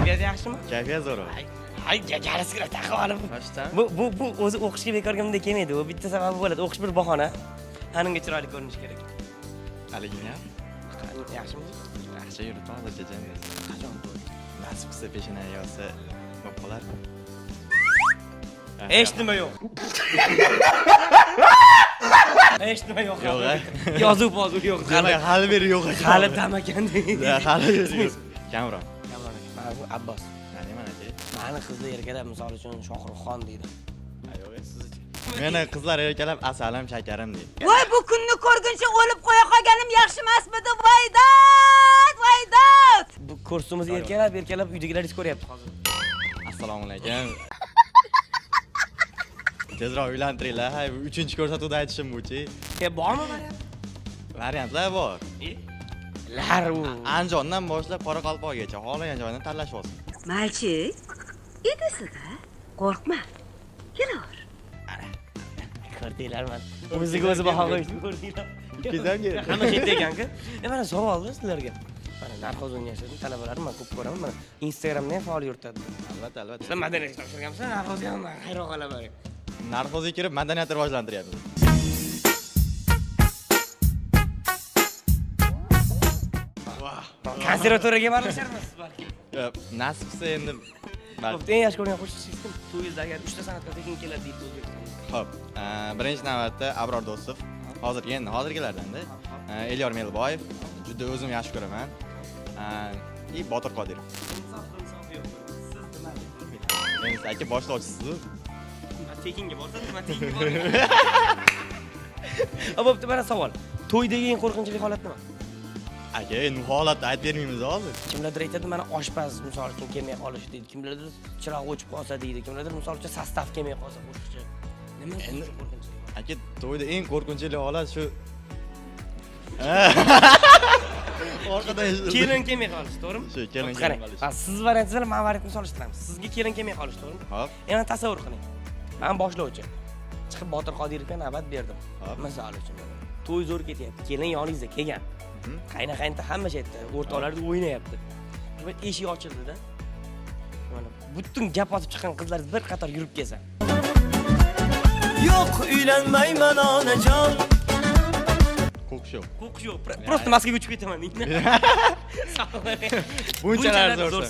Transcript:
Kayfiyat yaxshimi? Kayfiyat zo'r. Hay, galasiga taqib olib. Rostdan. Bu o'zi o'qishga bekorgamda kelmaydi. Bu bitta sababi bo'ladi. O'qish bir bahona. Hanimga chiroyli ko'rinish kerak. Haligini ham. Yaxshimi? Yaxshi yuribdi hozircha jamiyat. Qachon to'y? Nasib qilsa peshona yog'sa bo'lib qolar. Hech nima yo'q. Hech nima yo'q. Yo'q. Yozuv yo'q. Hali beri yo'q. Hali damakan deydi. Hali yo'q. Kamron. Mana bu Abbos. Mana aka. Mani qizlar erkalab misol uchun Shohruxxon deydi. Yo'q, siz. Meni qizlar erkalab asalim, shakarim deydi. Voy, bu kunni ko'rguncha o'lib qo'ya qolganim yaxshi emasmidi? Voydat! Bu kursimiz erkalab uydagilaringiz ko'ryapti hozir. Assalomu alaykum. Tezroq uylantiringlar. Hay, 3-ko'rsatuvda aytishim bu-chi. Bormi variant? Variantlar bor. Lar u. Andijondan boshlab Qoraqalpoqgacha xohlagan joydan tanlashib olsin. Malchi, edisida qo'rqma. Kelaver. Ko'rdinglarmi? O'ziga o'zi baho qo'yishni ko'rdinglar. Ikkingiz ham Hamma chetda ekan-ku. Mana savollar sizlarga. Mana narxoz o'ynashadi, talabalar men ko'p ko'raman. Mana Instagramda ham faol yuritadi. Albatta. Sizlar madaniyat topshirganmisiz? Narxozga ham hayron qolaman. Narxozga kirib madaniyatni rivojlantiryapmiz. Konservatoriyaga borisharmisiz balki? Nasib qilsa endi Xo'p, eng yaxshi ko'rgan qo'shiqchingiz kim? To'yingizda agar 3 ta san'atkor tekin keladi deydi O'zbekistonga. Xo'p, birinchi navbatda Abror Do'stov. Hozirgilardan-da. Elyor Melboyev, juda o'zim yaxshi ko'raman. Botir Qodirov. Siz aka boshlovchisiz-ku. Tekinga borsa, nima tekinga boradi? Bo'pti, mana savol. To'ydagi eng qo'rqinchli holat nima? Aka, endi holatni aytib bermaymiz hozir. Kimlardir aytadi, mana oshpaz misol uchun kelmay qolish deydi. Kimlardir chiroq o'chib qolsa deydi. Kimlardir misol uchun sostav kelmay qolsa qo'shiqchi. Nima endi qo'rqinchli? Aka, to'yda eng qo'rqinchli holat shu. Orqadan Kelin kelmay qolish, to'g'rimi? Shu kelin kelmay qolish. Siz variantingizda men variantni solishtiramiz. Sizga kelin kelmay qolish, to'g'rimi? Xo'p. Endi tasavvur qiling. Men boshlovchi. Chiqib Botir Qodirovga navbat berdim. Misol uchun. To'y zo'r ketyapti. Kelin yoningizda kelgan. Qayna-qaynta hamma yerda, o'rtoqlarda o'ynayapti. Bir eshik ochildi-da. Mana butun gap otib chiqqan qizlar bir qator yurib kelsa. Yo'q, uylanmayman onajon. Qo'qish yo'q. Qo'qish yo'q. Просто Moskvaga uchib ketaman deydi. Bunchalar zo'r.